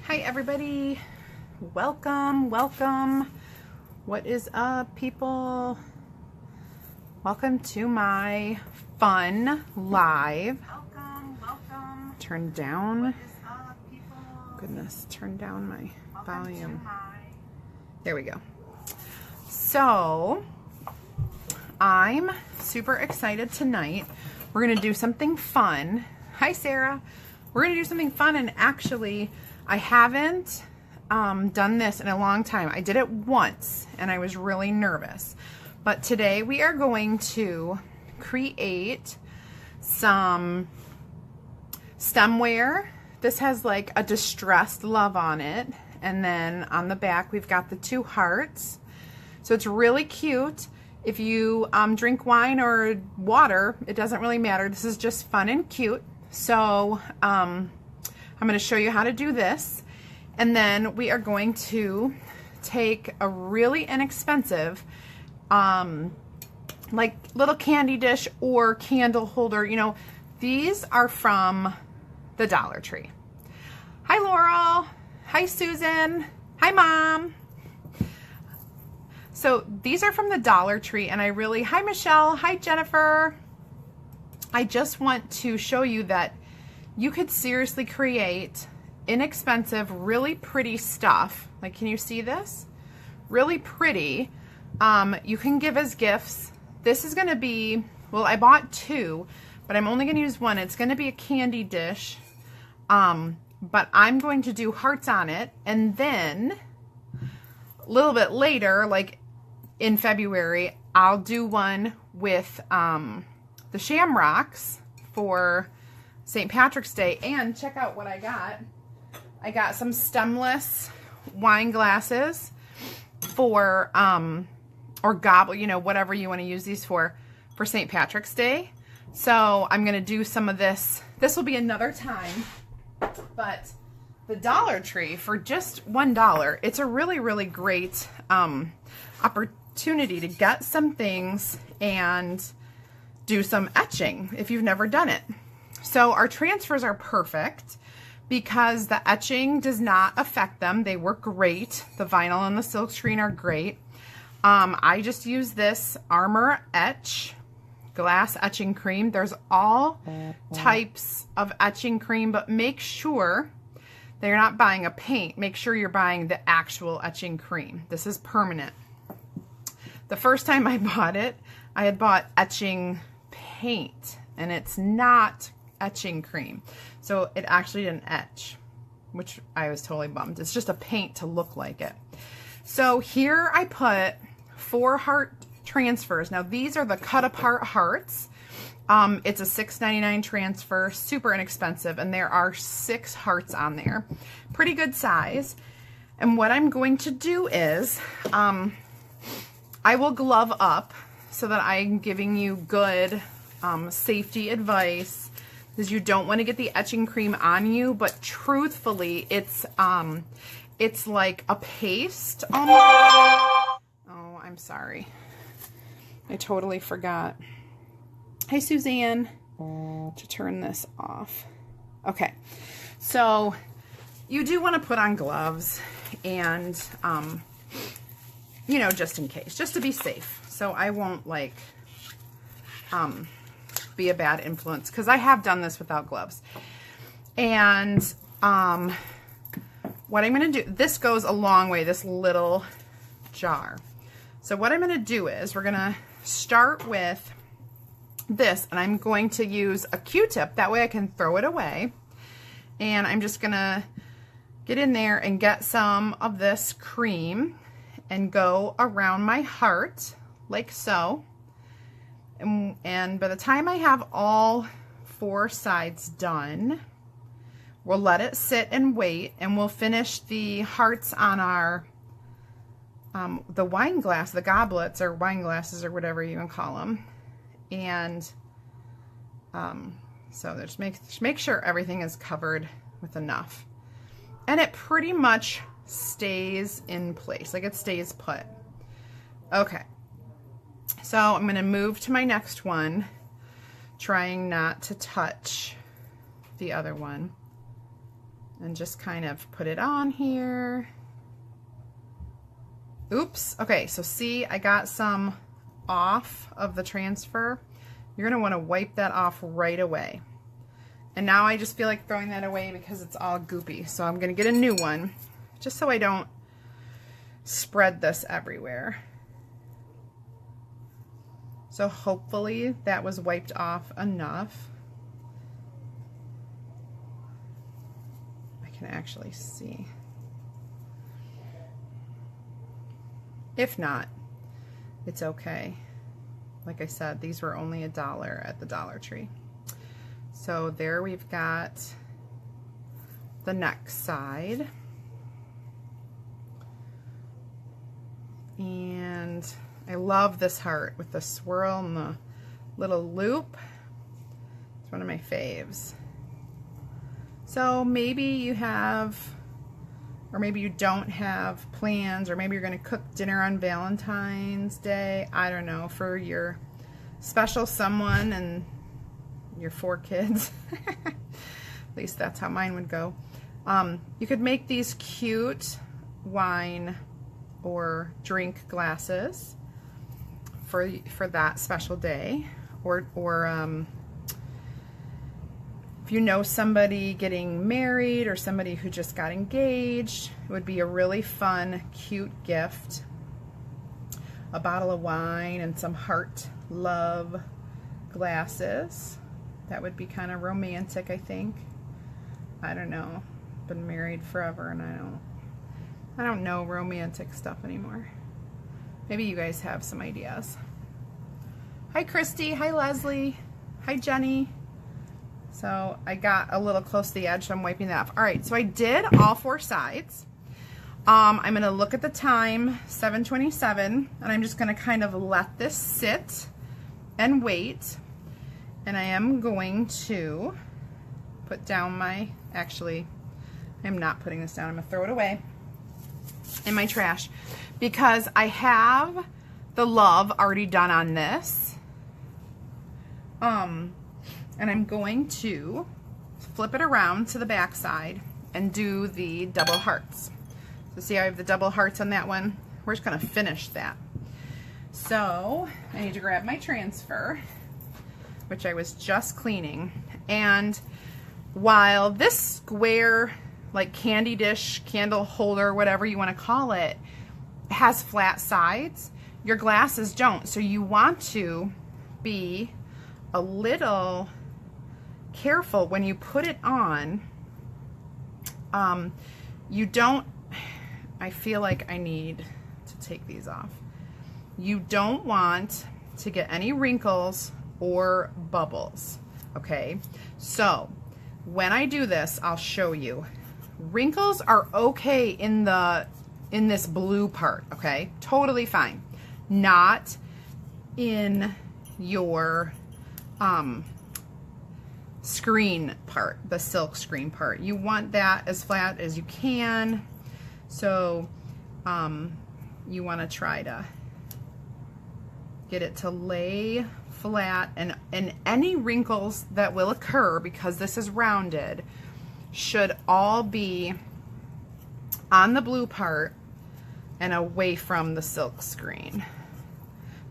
Hi everybody, welcome. What is up, people? Welcome to my fun live. Welcome. Turn down. What is up, people? Goodness, turn down my volume. There we go. So I'm super excited tonight. We're gonna do something fun. Hi Sarah. We're gonna do something fun, and actually I haven't done this in a long time. I did it once and I was really nervous. But today we are going to create some stemware. This has like a distressed love on it. And then on the back we've got the two hearts. So it's really cute. If you drink wine or water, it doesn't really matter. This is just fun and cute. So I'm going to show you how to do this, and then we are going to take a really inexpensive like little candy dish or candle holder. You know, these are from the Dollar Tree. Hi Laurel. Hi Susan. Hi Mom. So these are from the Dollar Tree, and hi Michelle. Hi Jennifer. I just want to show you that you could seriously create inexpensive, really pretty stuff. Like, can you see this? Really pretty. You can give as gifts. This is going to be, well, I bought two, but I'm only going to use one. It's going to be a candy dish, but I'm going to do hearts on it. And then a little bit later, like in February, I'll do one with the shamrocks for St. Patrick's Day. And check out what I got. I got some stemless wine glasses for, or gobble, you know, whatever you want to use these for St. Patrick's Day. So I'm going to do some of this. This will be another time, but the Dollar Tree for just $1, it's a really, really great opportunity to get some things and do some etching if you've never done it. So our transfers are perfect because the etching does not affect them. They work great. The vinyl and the silk screen are great. I just use this Armor Etch glass etching cream. There's all types of etching cream, but make sure that you're not buying a paint. Make sure you're buying the actual etching cream. This is permanent. The first time I bought it, I had bought etching paint, and it's not etching cream, so it actually didn't etch, which I was totally bummed. It's just a paint to look like it. So here I put 4 heart transfers. Now these are the cut apart hearts. It's a $6.99 transfer, super inexpensive, and there are 6 hearts on there, pretty good size. And what I'm going to do is I will glove up so that I'm giving you good safety advice, because you don't want to get the etching cream on you, but truthfully, it's like a paste almost. Oh, I'm sorry. I totally forgot. Hi, Suzanne, to turn this off. Okay, so you do want to put on gloves and, you know, just in case, just to be safe. So I won't like be a bad influence, because I have done this without gloves. And what I'm going to do, this goes a long way, this little jar. So what I'm going to do is we're going to start with this, and I'm going to use a Q-tip. That way I can throw it away. And I'm just going to get in there and get some of this cream and go around my heart like so. And by the time I have all 4 sides done, we'll let it sit and wait, and we'll finish the hearts on our the wine glass, the goblets or wine glasses or whatever you can call them. And so just make sure everything is covered with enough, and it pretty much stays in place, like it stays put. Okay. So I'm going to move to my next one, trying not to touch the other one. and just kind of put it on here. Oops. Okay, so see, I got some off of the transfer. You're gonna wanna wipe that off right away. And now I just feel like throwing that away because it's all goopy. So I'm gonna get a new one just so I don't spread this everywhere. So hopefully that was wiped off enough. I can actually see. If not, it's okay. Like I said, these were only $1 at the Dollar Tree. So there we've got the next side. And I love this heart with the swirl and the little loop. It's one of my faves. So maybe you have, or maybe you don't have plans, or maybe you're going to cook dinner on Valentine's Day. I don't know, for your special someone and your 4 kids. At least that's how mine would go. You could make these cute wine or drink glasses for that special day, or if you know somebody getting married or somebody who just got engaged, it would be a really fun, cute gift. A bottle of wine and some heart love glasses. That would be kind of romantic, I think. I don't know. Been married forever and I don't know romantic stuff anymore. Maybe you guys have some ideas. Hi Christy, hi Leslie, hi Jenny. So I got a little close to the edge, so I'm wiping that off. All right, so I did all 4 sides. I'm gonna look at the time, 7:27, and I'm just gonna kind of let this sit and wait. And I am going to put down my, actually, I'm not putting this down, I'm gonna throw it away in my trash because I have the love already done on this. And I'm going to flip it around to the back side and do the double hearts. So see, I have the double hearts on that one. We're just gonna finish that. So I need to grab my transfer, which I was just cleaning. And while this square, like candy dish, candle holder, whatever you wanna call it, has flat sides, your glasses don't. So you want to be a little careful when you put it on. You don't, I feel like I need to take these off. You don't want to get any wrinkles or bubbles, okay? So when I do this, I'll show you. Wrinkles are okay in this blue part, okay? Totally fine. Not in your screen part, the silk screen part. You want that as flat as you can. So you want to try to get it to lay flat, and any wrinkles that will occur because this is rounded should all be on the blue part and away from the silk screen.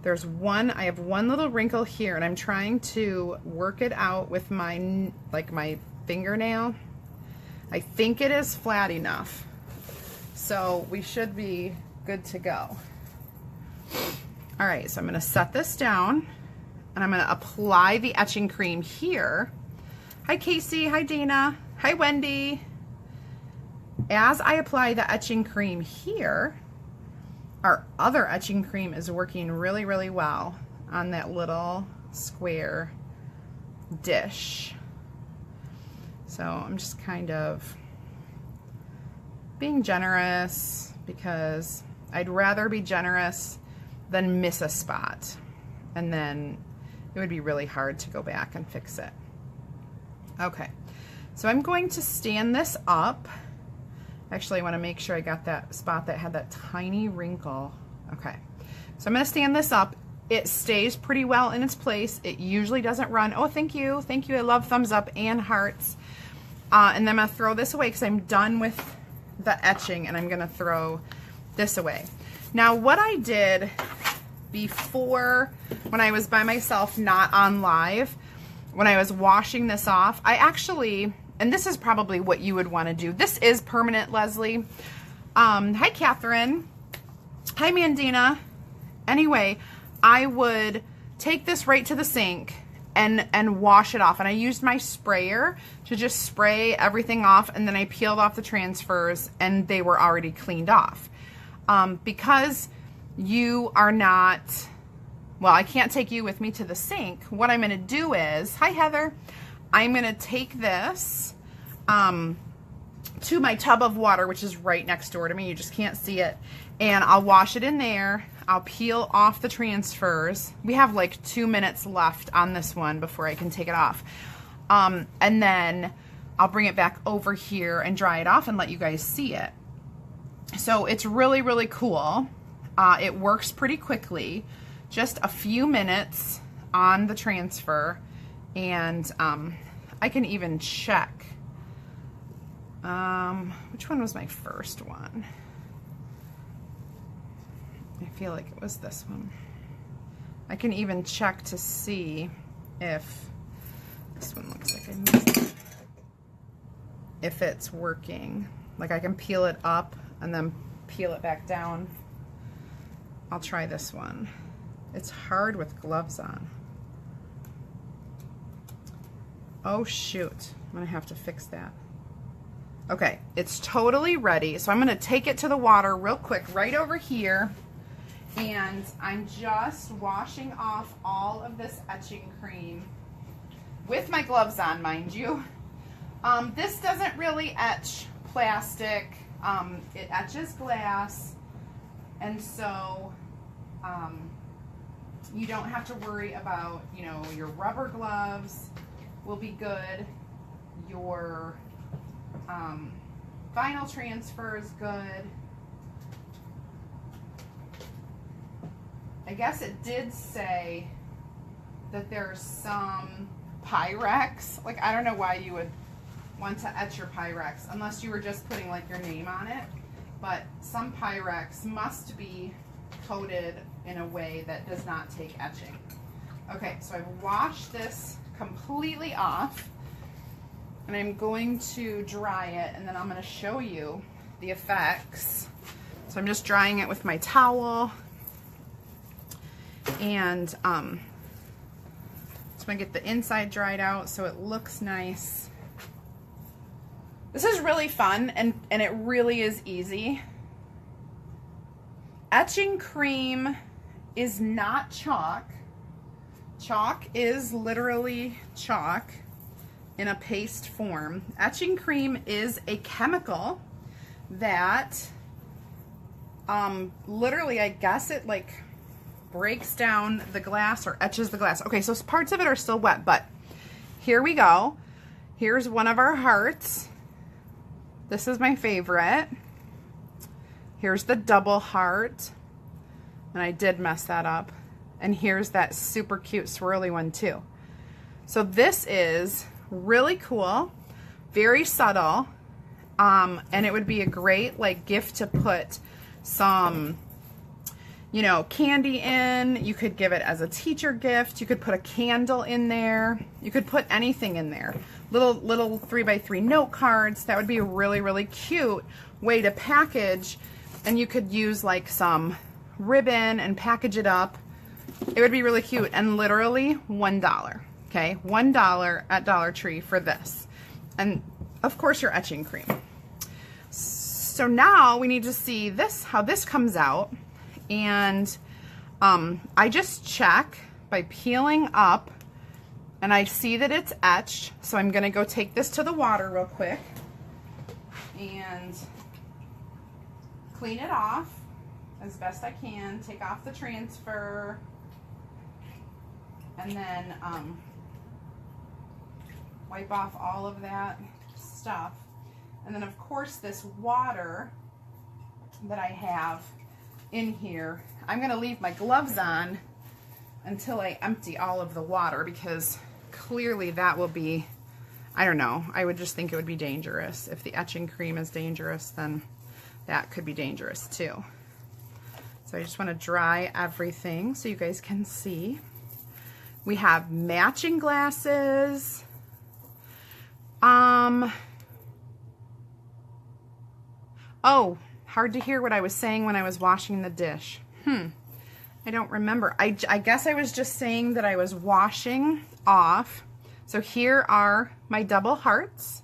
There's one, I have one little wrinkle here, and I'm trying to work it out with my, like my fingernail. I think it is flat enough. So we should be good to go. All right, so I'm gonna set this down and I'm gonna apply the etching cream here. Hi Casey, hi Dana, hi Wendy. As I apply the etching cream here, our other etching cream is working really, really well on that little square dish. So I'm just kind of being generous because I'd rather be generous than miss a spot, and then it would be really hard to go back and fix it. Okay, so I'm going to stand this up. Actually, I want to make sure I got that spot that had that tiny wrinkle. Okay, so I'm going to stand this up. It stays pretty well in its place. It usually doesn't run. Oh, thank you. Thank you. I love thumbs up and hearts. And then I'm going to throw this away because I'm done with the etching, and I'm going to throw this away. Now, what I did before, when I was by myself, not on live, when I was washing this off, I actually, and this is probably what you would want to do. This is permanent, Leslie. Hi, Catherine. Hi, Mandina. Anyway, I would take this right to the sink and wash it off. And I used my sprayer to just spray everything off, and then I peeled off the transfers, and they were already cleaned off. Because you are not, well, I can't take you with me to the sink. What I'm going to do is, hi, Heather. I'm going to take this to my tub of water, which is right next door to me. You just can't see it. And I'll wash it in there. I'll peel off the transfers. We have like 2 minutes left on this one before I can take it off. And then I'll bring it back over here and dry it off and let you guys see it. So it's really, really cool. It works pretty quickly. Just a few minutes on the transfer. And I can even check. Which one was my first one? I feel like it was this one. I can even check to see if this one looks like I missed it. If it's working. Like I can peel it up and then peel it back down. I'll try this one. It's hard with gloves on. Oh shoot, I'm gonna have to fix that. Okay, it's totally ready. So I'm gonna take it to the water real quick right over here. And I'm just washing off all of this etching cream with my gloves on, mind you. This doesn't really etch plastic. It etches glass. And so you don't have to worry about, you know, your rubber gloves will be good. Your vinyl transfer is good. I guess it did say that there's some Pyrex. Like, I don't know why you would want to etch your Pyrex unless you were just putting like your name on it. But some Pyrex must be coated in a way that does not take etching. Okay, so I've washed this completely off. And I'm going to dry it, and then I'm going to show you the effects. So I'm just drying it with my towel. And just want to get the inside dried out so it looks nice. This is really fun, and it really is easy. Etching cream is not chalk. Chalk is literally chalk in a paste form. Etching cream is a chemical that literally, I guess it like breaks down the glass or etches the glass. Okay, so parts of it are still wet, but here we go. Here's one of our hearts. This is my favorite. Here's the double heart, and I did mess that up. And here's that super cute swirly one too. So this is really cool, very subtle, and it would be a great like gift to put some, you know, candy in. You could give it as a teacher gift. You could put a candle in there. You could put anything in there. Little 3x3 note cards. That would be a really, really cute way to package. And you could use like some ribbon and package it up. It would be really cute. And literally $1. Okay, $1 at Dollar Tree for this. And of course your etching cream. So now we need to see this, how this comes out. And I just check by peeling up, and I see that it's etched. So I'm gonna go take this to the water real quick and clean it off as best I can. Take off the transfer, and then wipe off all of that stuff. And then of course this water that I have in here, I'm going to leave my gloves on until I empty all of the water, because clearly that will be I don't know. I would just think it would be dangerous. If the etching cream is dangerous, then that could be dangerous too. So I just want to dry everything so you guys can see. We have matching glasses. Oh, hard to hear what I was saying when I was washing the dish. I don't remember. I guess I was just saying that I was washing off. So here are my double hearts.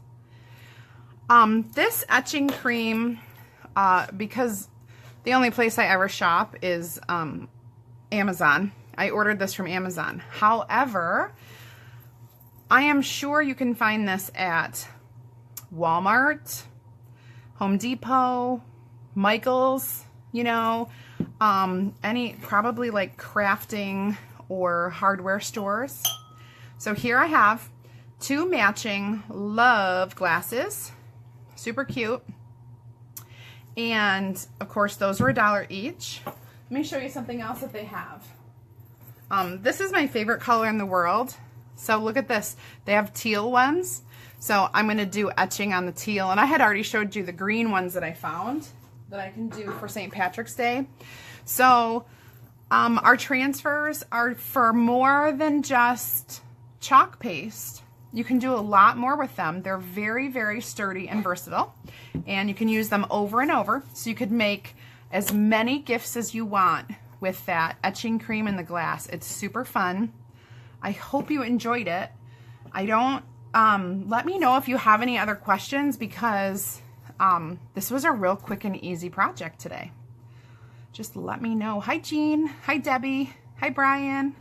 This etching cream, because the only place I ever shop is Amazon. I ordered this from Amazon. However, I am sure you can find this at Walmart, Home Depot, Michael's, you know, any probably like crafting or hardware stores. So here I have 2 matching Love glasses, super cute. And of course those were $1 each. Let me show you something else that they have. This is my favorite color in the world. So look at this. They have teal ones. So I'm going to do etching on the teal. And I had already showed you the green ones that I found that I can do for St. Patrick's Day. So our transfers are for more than just chalk paste. You can do a lot more with them. They're very, very sturdy and versatile. And you can use them over and over. So you could make as many gifts as you want with that etching cream in the glass. It's super fun. I hope you enjoyed it. Let me know if you have any other questions, because this was a real quick and easy project today. Just let me know. Hi, Jean. Hi, Debbie. Hi, Brian.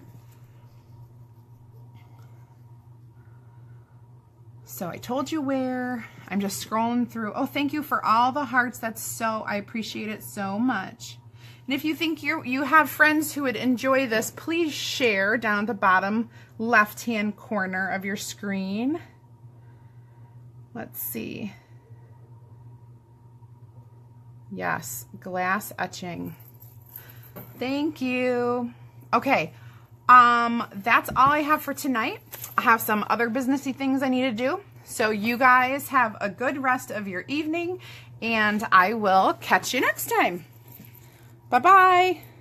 So I told you where. I'm just scrolling through. Oh, thank you for all the hearts. I appreciate it so much. And if you think you have friends who would enjoy this, please share down at the bottom left-hand corner of your screen. Let's see. Yes, glass etching. Thank you. Okay, that's all I have for tonight. I have some other businessy things I need to do. So you guys have a good rest of your evening, and I will catch you next time. Bye-bye.